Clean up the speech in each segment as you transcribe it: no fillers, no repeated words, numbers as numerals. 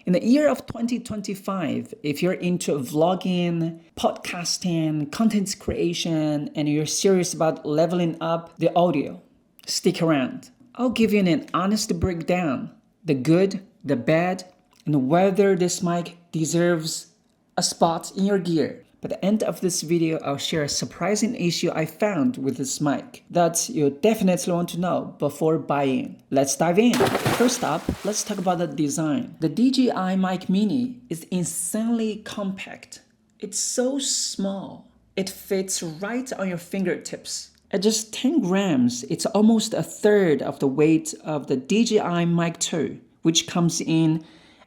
In the year of 2025, if you're into vlogging, podcasting, content creation, and you're serious about leveling up the audio, stick around. I'll give you an honest breakdown, the good, the bad, and whether this mic deserves a spot in your gear. By the end of this video, I'll share a surprising issue I found with this mic that you'll definitely want to know before buying. Let's dive in. First up, let's talk about the design. The DJI Mic Mini is insanely compact. It's so small. It fits right on your fingertips. At just 10 grams, it's almost a third of the weight of the DJI Mic 2, which comes in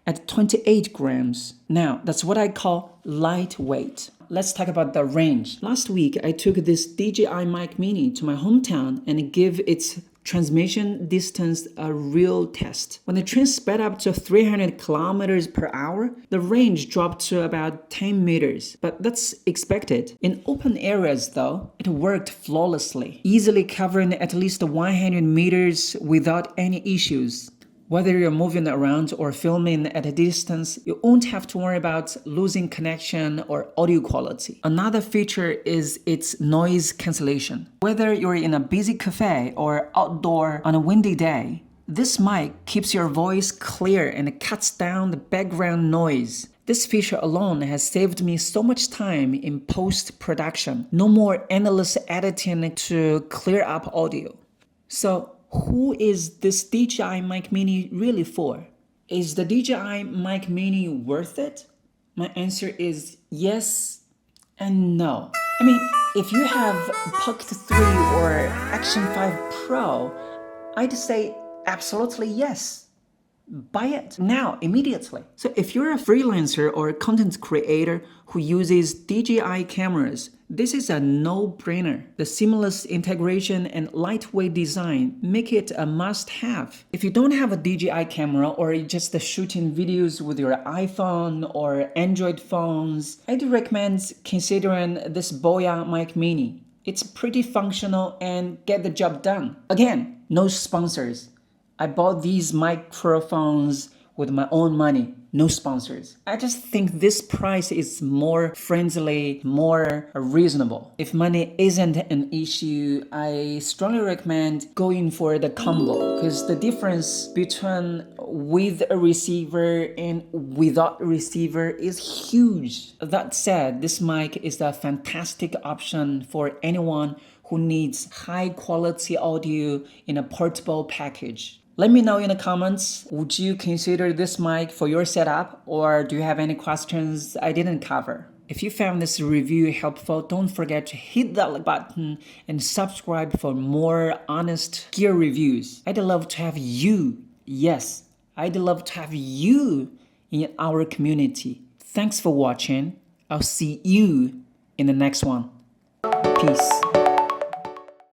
at 28 grams. Now, that's what I call lightweight. Let's talk about the range. Last week, I took this DJI Mic Mini to my hometown and gave its transmission distance a real test. When the train sped up to 300 kilometers per hour, the range dropped to about 10 meters, but that's expected. In open areas though, it worked flawlessly, easily covering at least 100 meters without any issues. Whether you're moving around or filming at a distance, you won't have to worry about losing connection or audio quality. Another feature is its noise cancellation. Whether you're in a busy cafe or outdoor on a windy day, this mic keeps your voice clear and cuts down the background noise. This feature alone has saved me so much time in post-production. No more endless editing to clear up audio. So, who is this DJI Mic Mini really for? Is the DJI Mic Mini worth it? My answer is yes and no. I mean, if you have Pocket 3 or Action 5 Pro, I'd say absolutely yes. Buy it now, immediately. So if you're a freelancer or a content creator who uses DJI cameras, this is a no-brainer. The seamless integration and lightweight design make it a must-have. If you don't have a DJI camera or you're just shooting videos with your iPhone or Android phones, I'd recommend considering this Boya Mic Mini. It's pretty functional and get the job done. Again, no sponsors. I bought these microphones with my own money, no sponsors. I just think this price is more friendly, more reasonable. If money isn't an issue, I strongly recommend going for the combo because the difference between with a receiver and without a receiver is huge. That said, this mic is a fantastic option for anyone who needs high quality audio in a portable package. Let me know in the comments, would you consider this mic for your setup or do you have any questions I didn't cover? If you found this review helpful, don't forget to hit that like button and subscribe for more honest gear reviews. I'd love to have you, yes, I'd love to have you in our community. Thanks for watching. I'll see you in the next one. Peace.